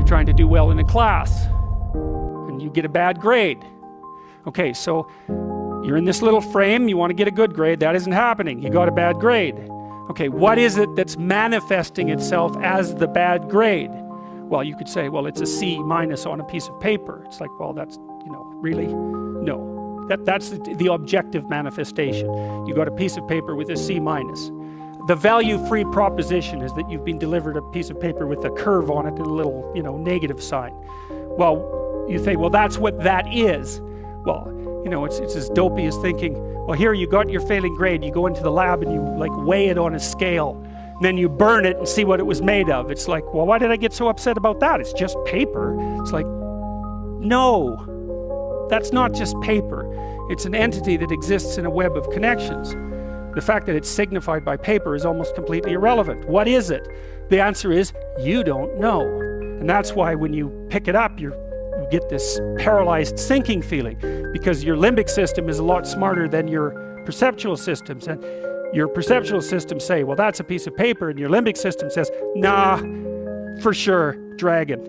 trying to do well in a class and you get a bad grade. Okay, so you're in this little frame, you want to get a good grade, that isn't happening, you got a bad grade. Okay, what is it that's manifesting itself as the bad grade? Well, you could say, well, it's a C- on a piece of paper. It's like, well, that's, really? No. That's the objective manifestation. You got a piece of paper with a C-. The value-free proposition is that you've been delivered a piece of paper with a curve on it and a little, negative sign. Well, you think, well, that's what that is. Well, it's as dopey as thinking, well, here you got your failing grade, you go into the lab and you weigh it on a scale, and then you burn it and see what it was made of. It's like, well, why did I get so upset about that? It's just paper. It's like, no, that's not just paper. It's an entity that exists in a web of connections. The fact that it's signified by paper is almost completely irrelevant. What is it? The answer is, you don't know. And that's why when you pick it up, you get this paralyzed sinking feeling, because your limbic system is a lot smarter than your perceptual systems. And your perceptual systems say, well, that's a piece of paper, and your limbic system says, nah, for sure, dragon.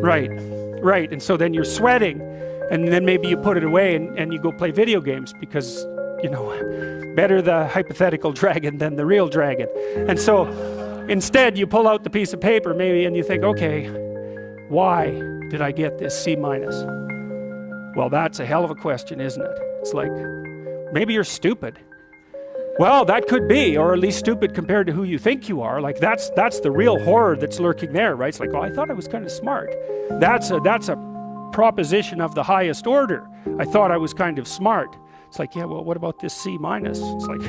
Right. And so then you're sweating, and then maybe you put it away and you go play video games because, better the hypothetical dragon than the real dragon. And so instead you pull out the piece of paper maybe and you think, okay, why did I get this C-? Well, that's a hell of a question, isn't it? It's like, maybe you're stupid. Well, that could be, or at least stupid compared to who you think you are. Like that's the real horror that's lurking there, right? It's like, oh, I thought I was kind of smart. That's a proposition of the highest order. I thought I was kind of smart. It's like, yeah, well, what about this C-? It's like,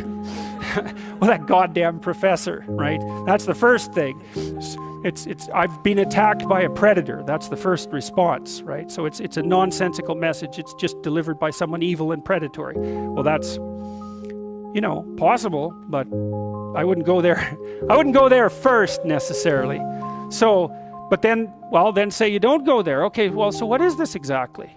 well, that goddamn professor, right? That's the first thing. I've been attacked by a predator. That's the first response, right? So it's a nonsensical message. It's just delivered by someone evil and predatory. Well, that's, possible, but I wouldn't go there. I wouldn't go there first necessarily. So, but then say you don't go there. Okay, well, so what is this exactly?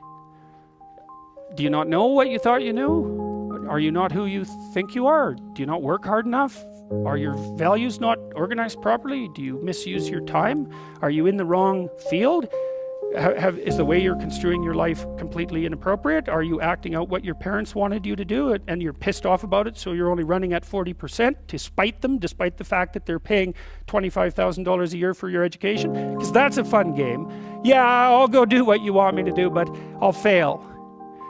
Do you not know what you thought you knew? Are you not who you think you are? Do you not work hard enough? Are your values not organized properly? Do you misuse your time? Are you in the wrong field? Is the way you're construing your life completely inappropriate? Are you acting out what your parents wanted you to do and you're pissed off about it, so you're only running at 40% to spite them, despite the fact that they're paying $25,000 a year for your education? Because that's a fun game. Yeah, I'll go do what you want me to do, but I'll fail.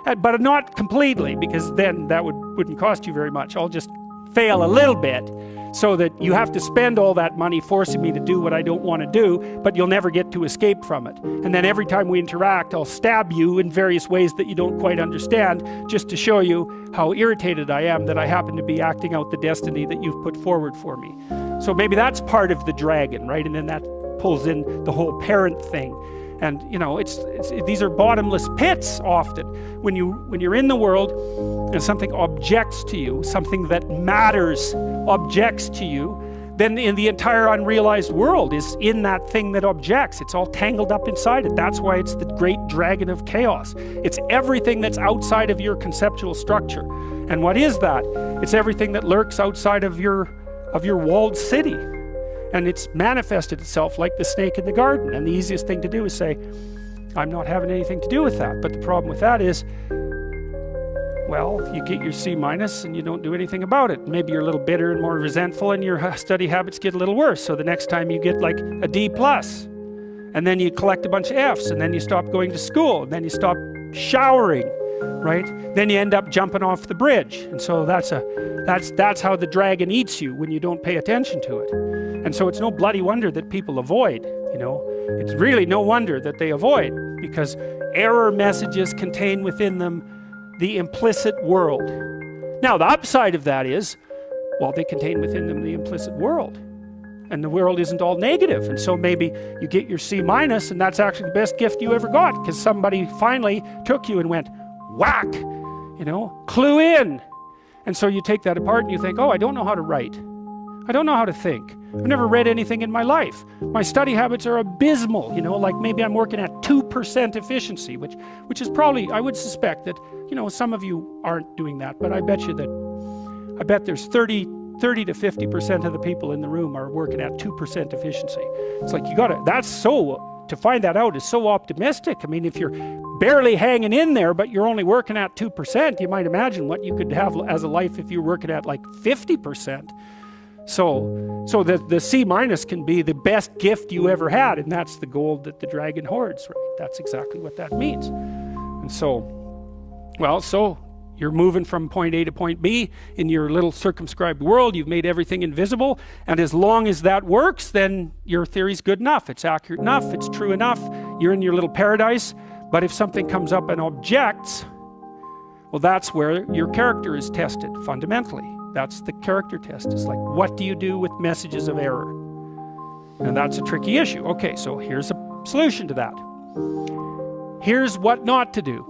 But not completely, because then that wouldn't cost you very much. I'll just fail a little bit, so that you have to spend all that money forcing me to do what I don't want to do, but you'll never get to escape from it. And then every time we interact, I'll stab you in various ways that you don't quite understand, just to show you how irritated I am that I happen to be acting out the destiny that you've put forward for me. So maybe that's part of the dragon, right? And then that pulls in the whole parent thing. And these are bottomless pits often. When you're in the world and something objects to you, something that matters objects to you, then in the entire unrealized world is in that thing that objects. It's all tangled up inside it. That's why it's the great dragon of chaos. It's everything that's outside of your conceptual structure. And what is that? It's everything that lurks outside of your walled city. And it's manifested itself like the snake in the garden. And the easiest thing to do is say, I'm not having anything to do with that. But the problem with that is, well, you get your C- and you don't do anything about it. Maybe you're a little bitter and more resentful, and your study habits get a little worse. So the next time you get like a D+, and then you collect a bunch of Fs, and then you stop going to school, and then you stop showering, right? Then you end up jumping off the bridge. And so that's how the dragon eats you when you don't pay attention to it. And so it's no bloody wonder that people avoid, It's really no wonder that they avoid, because error messages contain within them the implicit world. Now, the upside of that is, well, they contain within them the implicit world. And the world isn't all negative. And so maybe you get your C-, and that's actually the best gift you ever got, because somebody finally took you and went, whack, clue in. And so you take that apart and you think, oh, I don't know how to write. I don't know how to think. I've never read anything in my life. My study habits are abysmal, like maybe I'm working at 2% efficiency, which is probably, I would suspect that, some of you aren't doing that, but I bet there's 30 to 50% of the people in the room are working at 2% efficiency. It's like, that's so to find that out is so optimistic. I mean, if you're barely hanging in there, but you're only working at 2%, you might imagine what you could have as a life if you're working at like 50%. So the C minus can be the best gift you ever had, and that's the gold that the dragon hoards, right? That's exactly what that means. And so, well, so you're moving from point A to point B in your little circumscribed world. You've made everything invisible, and as long as that works, then your theory's good enough. It's accurate enough. It's true enough. You're in your little paradise. But if something comes up and objects, well, that's where your character is tested fundamentally. That's the character test. It's like, what do you do with messages of error? And that's a tricky issue. Okay, so here's a solution to that. Here's what not to do.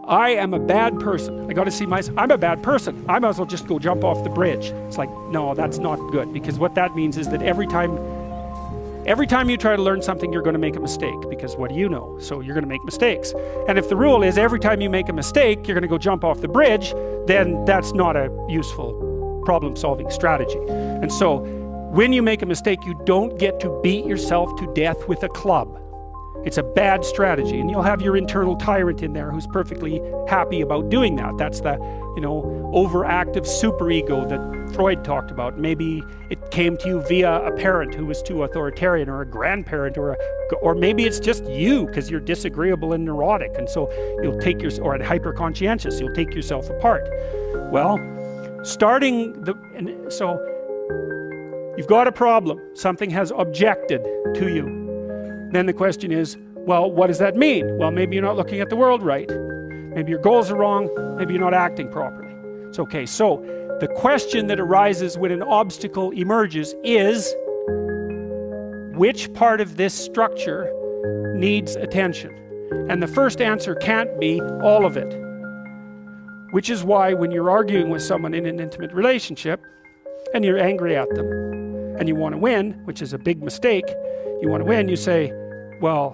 I am a bad person. I got to see myself. I'm a bad person. I might as well just go jump off the bridge. It's like, no, that's not good, because what that means is that every time you try to learn something, you're going to make a mistake, because what do you know? So you're going to make mistakes. And if the rule is every time you make a mistake, you're going to go jump off the bridge, then that's not a useful problem-solving strategy. And so when you make a mistake, you don't get to beat yourself to death with a club. It's a bad strategy, and you'll have your internal tyrant in there who's perfectly happy about doing that. That's the, overactive superego that Freud talked about. Maybe it came to you via a parent who was too authoritarian, or a grandparent, or maybe it's just you because you're disagreeable and neurotic, and so you'll take or hyper-conscientious, you'll take yourself apart. Well, so you've got a problem. Something has objected to you. Then the question is, well, what does that mean? Well, maybe you're not looking at the world right. Maybe your goals are wrong. Maybe you're not acting properly. It's okay. So the question that arises when an obstacle emerges is, which part of this structure needs attention? And the first answer can't be all of it. Which is why when you're arguing with someone in an intimate relationship, and you're angry at them, and you want to win, which is a big mistake, you want to win, you say, well,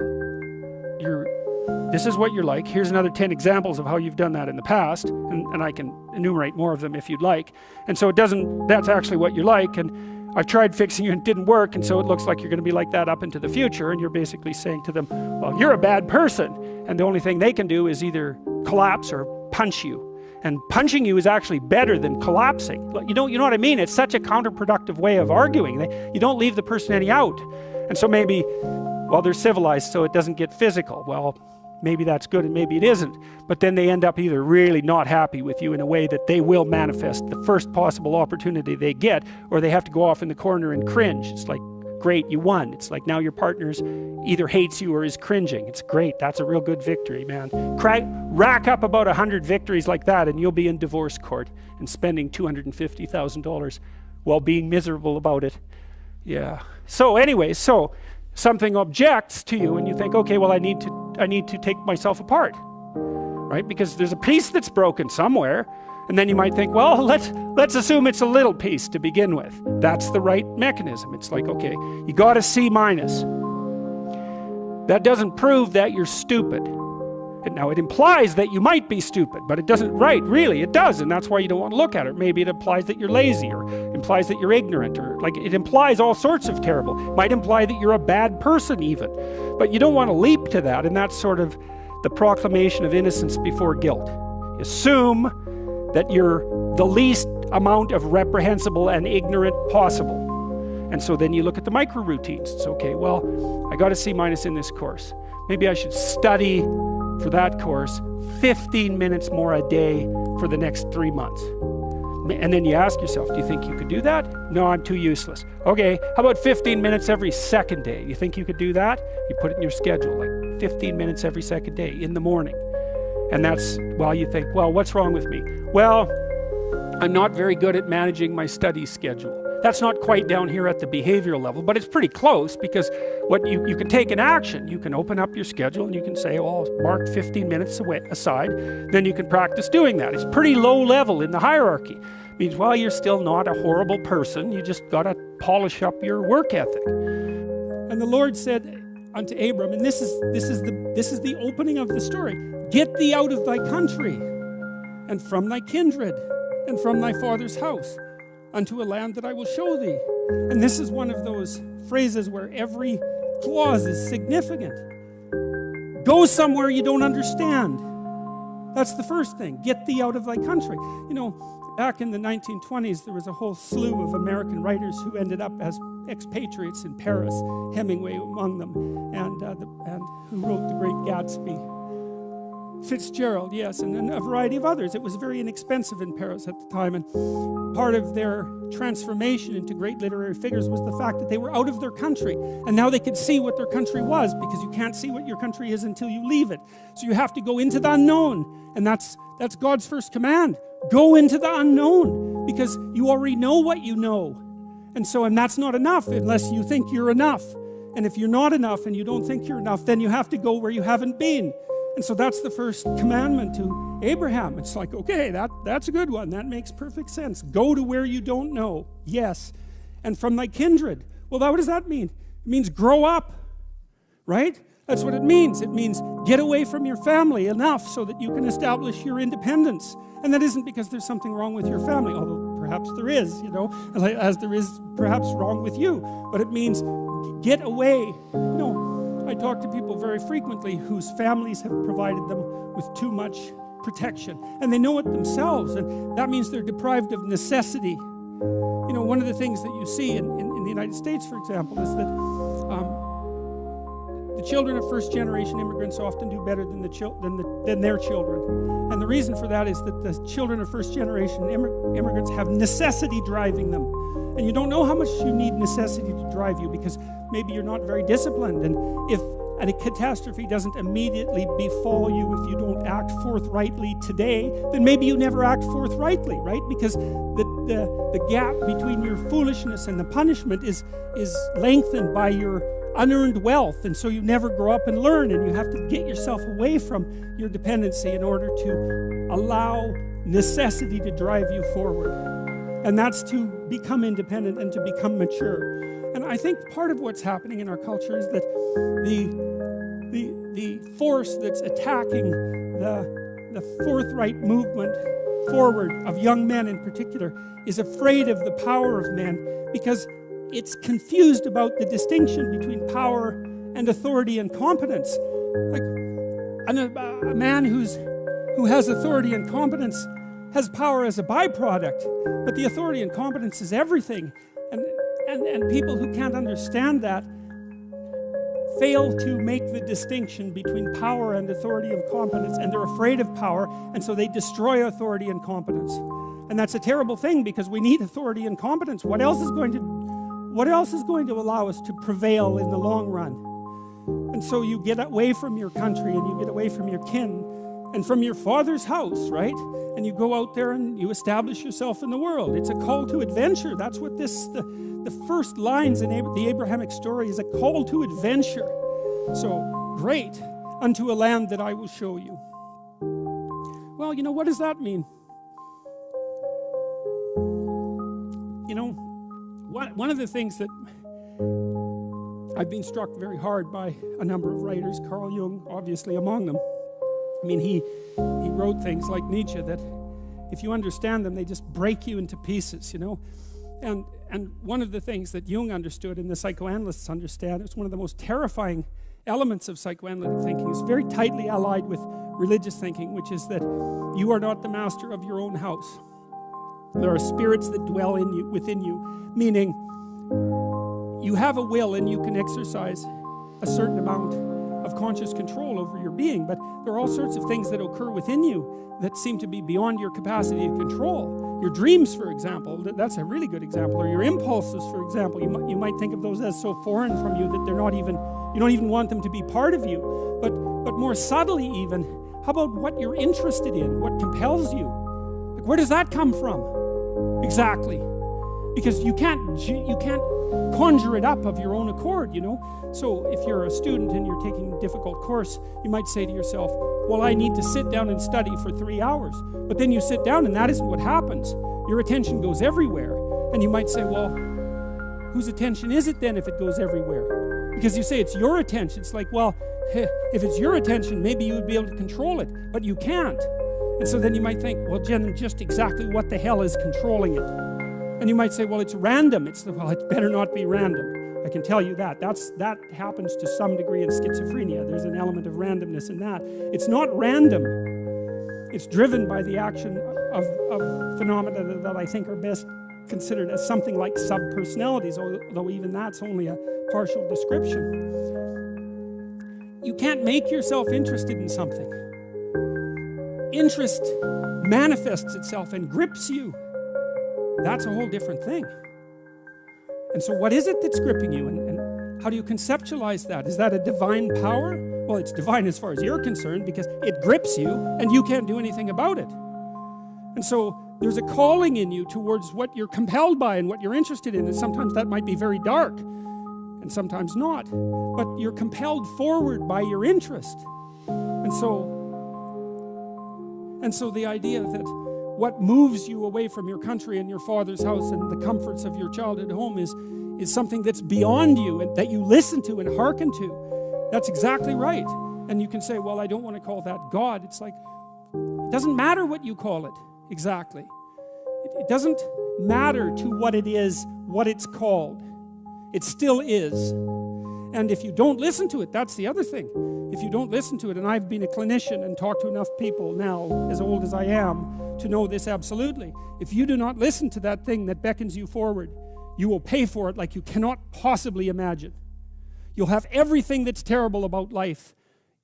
this is what you're like. Here's another 10 examples of how you've done that in the past, and I can enumerate more of them if you'd like. And so that's actually what you're like, and I've tried fixing you and it didn't work, and so it looks like you're going to be like that up into the future, and you're basically saying to them, well, you're a bad person, and the only thing they can do is either collapse or punch you. And punching you is actually better than collapsing. You know what I mean? It's such a counterproductive way of arguing. You don't leave the person any out. And so maybe, well, they're civilized, so it doesn't get physical. Well, maybe that's good and maybe it isn't. But then they end up either really not happy with you in a way that they will manifest the first possible opportunity they get, or they have to go off in the corner and cringe. It's like, great, you won. It's like now your partner's either hates you or is cringing. It's great. That's a real good victory, man. Rack up about 100 victories like that, and you'll be in divorce court and spending $250,000 while being miserable about it. Yeah. So anyway, so something objects to you, and you think, okay, well, I need to take myself apart, right? Because there's a piece that's broken somewhere. And then you might think, well, let's assume it's a little piece to begin with. That's the right mechanism. It's like, okay, you got a C minus. That doesn't prove that you're stupid. Now, it implies that you might be stupid, but it doesn't, right, really, it does, and that's why you don't want to look at it. Maybe it implies that you're lazy, or implies that you're ignorant, or like it implies all sorts of terrible. It might imply that you're a bad person even. But you don't want to leap to that, and that's sort of the proclamation of innocence before guilt. Assume that you're the least amount of reprehensible and ignorant possible. And so then you look at the micro routines. It's okay, well, I got a C minus in this course. Maybe I should study for that course 15 minutes more a day for the next 3 months. And then you ask yourself, do you think you could do that? No, I'm too useless. Okay, how about 15 minutes every second day? You think you could do that? You put it in your schedule, like 15 minutes every second day in the morning. And that's, well, you think, well, what's wrong with me? Well, I'm not very good at managing my study schedule. That's not quite down here at the behavioral level, but it's pretty close, because what you can take an action. You can open up your schedule and you can say, oh, mark 15 minutes aside. Then you can practice doing that. It's pretty low level in the hierarchy. It means, well, you're still not a horrible person. You just got to polish up your work ethic. And the Lord said unto Abram, and this is the opening of the story, get thee out of thy country, and from thy kindred, and from thy father's house, unto a land that I will show thee. And this is one of those phrases where every clause is significant. Go somewhere you don't understand. That's the first thing. Get thee out of thy country. You know, back in the 1920s, there was a whole slew of American writers who ended up as expatriates in Paris, Hemingway among them, and who wrote The Great Gatsby. Fitzgerald, yes, and a variety of others. It was very inexpensive in Paris at the time, and part of their transformation into great literary figures was the fact that they were out of their country, and now they could see what their country was, because you can't see what your country is until you leave it. So you have to go into the unknown, and that's God's first command. Go into the unknown, because you already know what you know. And that's not enough unless you think you're enough. And if you're not enough and you don't think you're enough, then you have to go where you haven't been. And so that's the first commandment to Abraham. It's like, okay, that's a good one. That makes perfect sense. Go to where you don't know. Yes. And from thy kindred. Well, what does that mean? It means grow up, right? That's what it means. It means get away from your family enough so that you can establish your independence. And that isn't because there's something wrong with your family, although perhaps there is, you know, as there is perhaps wrong with you. But it means get away. You know, I talk to people very frequently whose families have provided them with too much protection. And they know it themselves, and that means they're deprived of necessity. You know, one of the things that you see in the United States, for example, is that the children of first-generation immigrants often do better than their children. And the reason for that is that the children of first-generation immigrants have necessity driving them. And you don't know how much you need necessity to drive you, because maybe you're not very disciplined. And if a catastrophe doesn't immediately befall you if you don't act forthrightly today, then maybe you never act forthrightly, right? Because the gap between your foolishness and the punishment is lengthened by your unearned wealth. And so you never grow up and learn, and you have to get yourself away from your dependency in order to allow necessity to drive you forward. And that's to become independent and to become mature. And I think part of what's happening in our culture is that the force that's attacking the forthright movement forward of young men in particular is afraid of the power of men, because it's confused about the distinction between power and authority and competence. Like a man who has authority and competence has power as a byproduct, but the authority and competence is everything. And people who can't understand that fail to make the distinction between power and authority and competence, and they're afraid of power, and so they destroy authority and competence. And that's a terrible thing, because we need authority and competence. What else is going to allow us to prevail in the long run? And so you get away from your country, and you get away from your kin, and from your father's house, right? And you go out there and you establish yourself in the world. It's a call to adventure. That's what the first lines in the Abrahamic story is, a call to adventure. So, great, unto a land that I will show you. Well, you know, what does that mean? You know, one of the things that I've been struck very hard by a number of writers, Carl Jung obviously among them. I mean, he wrote things like Nietzsche that if you understand them, they just break you into pieces, you know. And one of the things that Jung understood and the psychoanalysts understand, it's one of the most terrifying elements of psychoanalytic thinking, is very tightly allied with religious thinking, which is that you are not the master of your own house. There are spirits that dwell within you, meaning you have a will and you can exercise a certain amount of conscious control over your being, but there are all sorts of things that occur within you that seem to be beyond your capacity to control. Your dreams, for example, that's a really good example, or your impulses, for example. You might think of those as so foreign from you that you don't even want them to be part of you. But more subtly even, how about what you're interested in, what compels you? Like, where does that come from? Exactly. Because you can't conjure it up of your own accord, you know. So if you're a student and you're taking a difficult course, you might say to yourself, well, I need to sit down and study for 3 hours. But then you sit down and that isn't what happens. Your attention goes everywhere. And you might say, well, whose attention is it then if it goes everywhere? Because you say it's your attention. It's like, well, if it's your attention, maybe you would be able to control it, but you can't. And so then you might think, well, Jen, just exactly what the hell is controlling it? And you might say, well, it's random. Well, it better not be random. I can tell you that. That happens to some degree in schizophrenia. There's an element of randomness in that. It's not random. It's driven by the action of phenomena that I think are best considered as something like subpersonalities, although even that's only a partial description. You can't make yourself interested in something. Interest manifests itself and grips you. That's a whole different thing. And so what is it that's gripping you, and how do you conceptualize that? Is that a divine power? Well, it's divine as far as you're concerned, because it grips you and you can't do anything about it. And so there's a calling in you towards what you're compelled by and what you're interested in, and sometimes that might be very dark and sometimes not, but you're compelled forward by your interest. And so the idea that what moves you away from your country and your father's house and the comforts of your childhood home is something that's beyond you and that you listen to and hearken to. That's exactly right. And you can say, well, I don't want to call that God. It's like, it doesn't matter what you call it exactly. It doesn't matter to what it is, what it's called. It still is. And if you don't listen to it, that's the other thing. If you don't listen to it, and I've been a clinician and talked to enough people now, as old as I am, to know this absolutely. If you do not listen to that thing that beckons you forward, you will pay for it like you cannot possibly imagine. You'll have everything that's terrible about life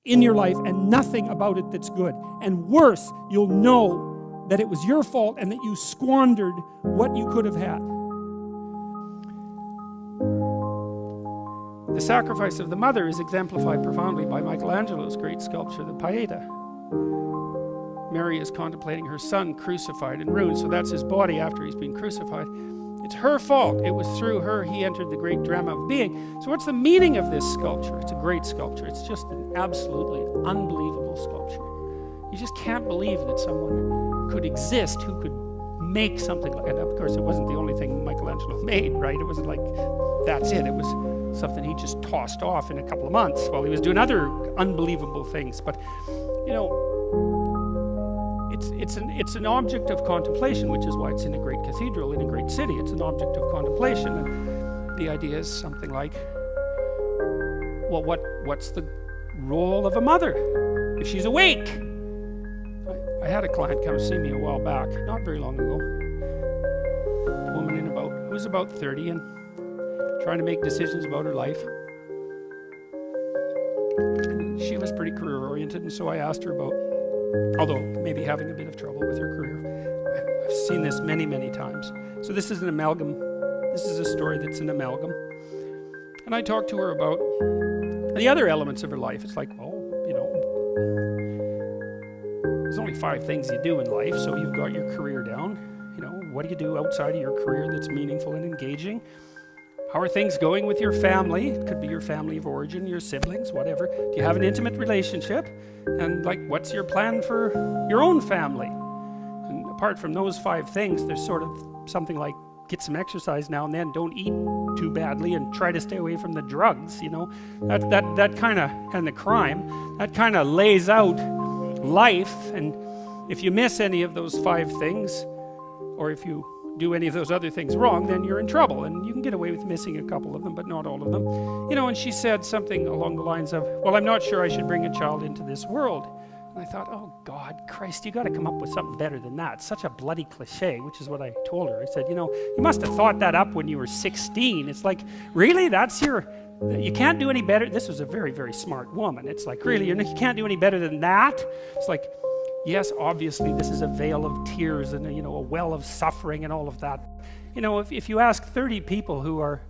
in your life and nothing about it that's good. And worse, you'll know that it was your fault and that you squandered what you could have had. The sacrifice of the mother is exemplified profoundly by Michelangelo's great sculpture, the Pieta. Mary is contemplating her son crucified and ruined, so that's his body after he's been crucified. It's her fault. It was through her he entered the great drama of being. So what's the meaning of this sculpture? It's a great sculpture. It's just an absolutely unbelievable sculpture. You just can't believe that someone could exist who could make something like that. Of course, it wasn't the only thing Michelangelo made, right? It wasn't like, that's it. It was something he just tossed off in a couple of months while he was doing other unbelievable things. But, you know, it's an object of contemplation, which is why it's in a great cathedral, in a great city. It's an object of contemplation. And the idea is something like, well, what's the role of a mother if she's awake? I had a client come see me a while back, not very long ago. A woman who was about 30 and trying to make decisions about her life. And she was pretty career-oriented, and so I asked her about, although maybe having a bit of trouble with her career. I've seen this many, many times. So this is an amalgam. This is a story that's an amalgam. And I talked to her about the other elements of her life. It's like, well, you know, there's only 5 things you do in life, so you've got your career down. You know, what do you do outside of your career that's meaningful and engaging? How are things going with your family? It could be your family of origin, your siblings, whatever. Do you have an intimate relationship? And like, what's your plan for your own family? And apart from those 5 things, there's sort of something like, get some exercise now and then, don't eat too badly, and try to stay away from the drugs, you know. That kind of, and the crime, that kind of lays out life. And if you miss any of those 5 things, or if you do any of those other things wrong, then you're in trouble. And you can get away with missing a couple of them, but not all of them. You know, and she said something along the lines of, well, I'm not sure I should bring a child into this world. And I thought, oh, God, Christ, you got to come up with something better than that. Such a bloody cliche, which is what I told her. I said, you know, you must have thought that up when you were 16. It's like, really? That's you can't do any better? This was a very, very smart woman. It's like, really, you can't do any better than that? It's like, yes, obviously this is a veil of tears and, you know, a well of suffering and all of that. You know, if you ask 30 people who are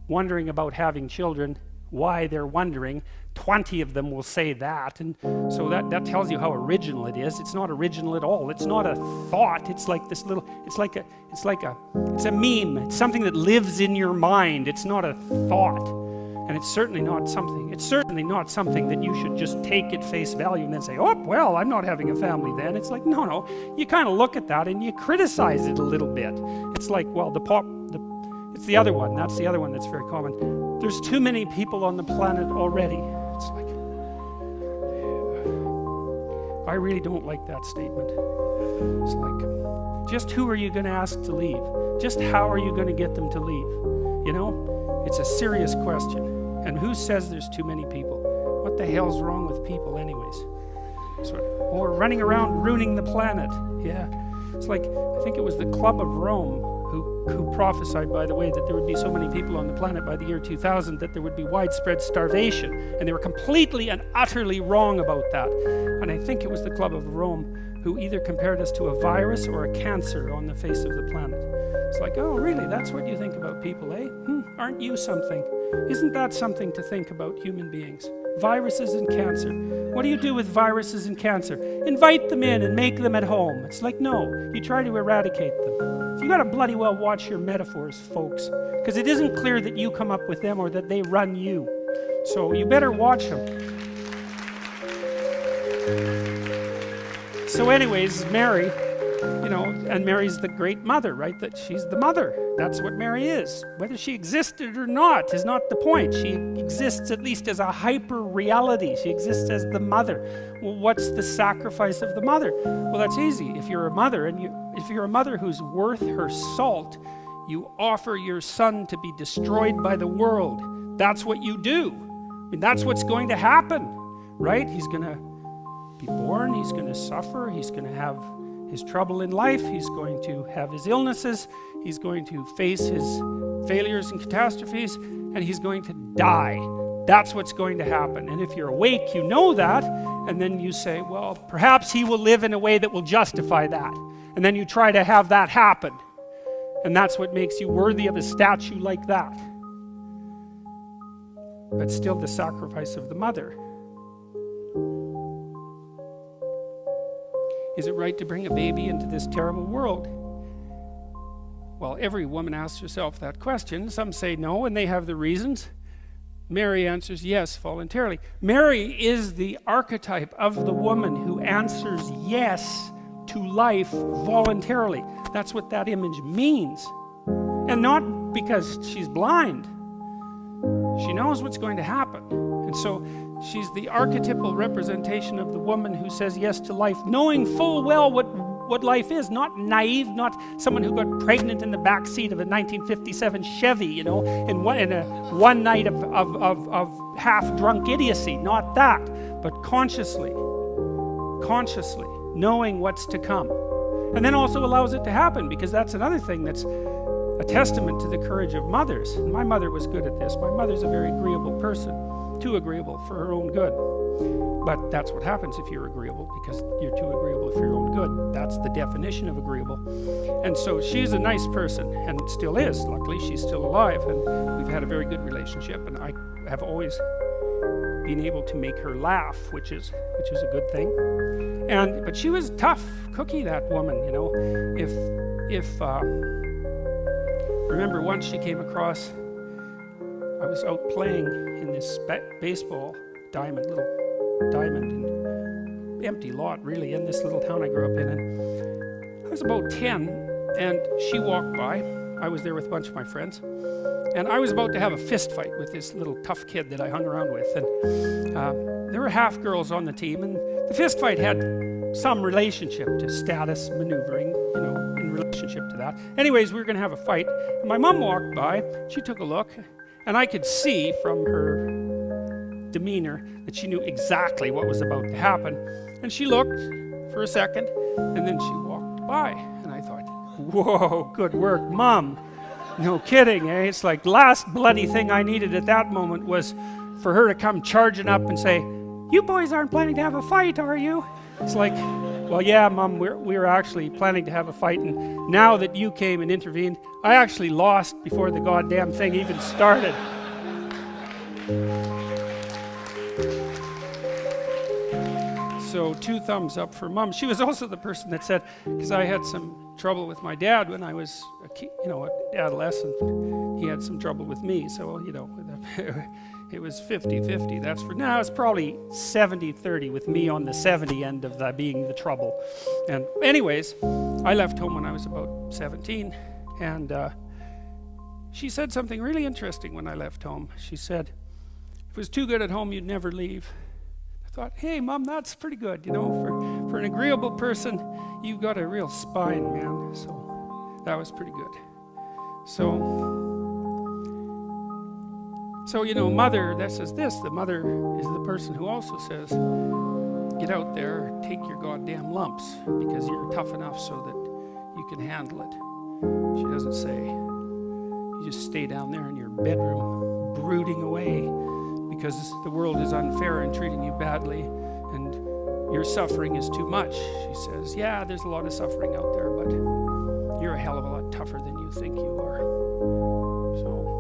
wondering about having children, why they're wondering, 20 of them will say that. And so that tells you how original it is. It's not original at all. It's not a thought. It's like this little, it's a meme. It's something that lives in your mind. It's not a thought. And it's certainly not something that you should just take at face value and then say, oh, well, I'm not having a family then. It's like, no, you kind of look at that and you criticize it a little bit. It's like, well, it's the other one. That's the other one that's very common. There's too many people on the planet already. It's like, I really don't like that statement. It's like, just who are you going to ask to leave? Just how are you going to get them to leave? You know? It's a serious question. And who says there's too many people? What the hell's wrong with people anyways? We're running around ruining the planet. Yeah. It's like, I think it was the Club of Rome who prophesied, by the way, that there would be so many people on the planet by the year 2000 that there would be widespread starvation. And they were completely and utterly wrong about that. And I think it was the Club of Rome who either compared us to a virus or a cancer on the face of the planet. It's like, oh, really? That's what you think about people, eh? Aren't you something? Isn't that something to think about human beings? Viruses and cancer. What do you do with viruses and cancer? Invite them in and make them at home. It's like, no, you try to eradicate them. So you got to bloody well watch your metaphors, folks, because it isn't clear that you come up with them or that they run you. So you better watch them. So anyways, Mary, you know, and Mary's the great mother, right? That she's the mother. That's what Mary is. Whether she existed or not is not the point. She exists at least as a hyper reality. She exists as the mother. Well, what's the sacrifice of the mother? Well, that's easy. If you're a mother, and if you're a mother who's worth her salt, you offer your son to be destroyed by the world. That's what you do. I mean, that's what's going to happen, right? He's going to be born. He's going to suffer. He's going to have his trouble in life. He's going to have his illnesses. He's going to face his failures and catastrophes, and he's going to die. That's what's going to happen. And if you're awake, you know that, and then you say, well, perhaps he will live in a way that will justify that. And then you try to have that happen. And that's what makes you worthy of a statue like that. But still the sacrifice of the mother. Is it right to bring a baby into this terrible world? Well, every woman asks herself that question. Some say no, and they have the reasons. Mary answers yes, voluntarily. Mary is the archetype of the woman who answers yes to life voluntarily. That's what that image means. And not because she's blind. She knows what's going to happen. And so she's the archetypal representation of the woman who says yes to life, knowing full well what life is, not naive, not someone who got pregnant in the back seat of a 1957 Chevy, you know, in a one night of half-drunk idiocy. Not that, but consciously, knowing what's to come. And then also allows it to happen, because that's another thing that's a testament to the courage of mothers. And my mother was good at this. My mother's a very agreeable person. Too agreeable for her own good. But that's what happens if you're agreeable, because you're too agreeable for your own good. That's the definition of agreeable. And so she's a nice person, and still is. Luckily, she's still alive, and we've had a very good relationship, and I have always been able to make her laugh, which is a good thing. But she was tough cookie, that woman, you know. Remember once she came across, I was out playing in this baseball little diamond, and empty lot really, in this little town I grew up in. And I was about 10, and she walked by. I was there with a bunch of my friends, and I was about to have a fist fight with this little tough kid that I hung around with. And there were half girls on the team, and the fist fight had some relationship to status maneuvering, you know, in relationship to that. Anyways, we were going to have a fight, and my mom walked by. She took a look, and I could see from her demeanor that she knew exactly what was about to happen. And she looked for a second, and then she walked by. And I thought, whoa, good work, Mom. No kidding, eh? It's like last bloody thing I needed at that moment was for her to come charging up and say, you boys aren't planning to have a fight, are you? It's like, well, yeah, Mom, we're actually planning to have a fight, and now that you came and intervened, I actually lost before the goddamn thing even started. So 2 thumbs up for Mom. She was also the person that said, because I had some trouble with my dad when I was an adolescent, he had some trouble with me, so, you know, it was 50-50. That's for now. It's probably 70-30 with me on the 70 end of that being the trouble. And anyways, I left home when I was about 17, and she said something really interesting when I left home. She said, if it was too good at home, you'd never leave. I thought, hey, Mom, that's pretty good. You know, for an agreeable person, you've got a real spine, man. So that was pretty good. So So, you know, mother, that says this, the mother is the person who also says, get out there, take your goddamn lumps, because you're tough enough so that you can handle it. She doesn't say, you just stay down there in your bedroom, brooding away, because the world is unfair and treating you badly, and your suffering is too much. She says, yeah, there's a lot of suffering out there, but you're a hell of a lot tougher than you think you are. So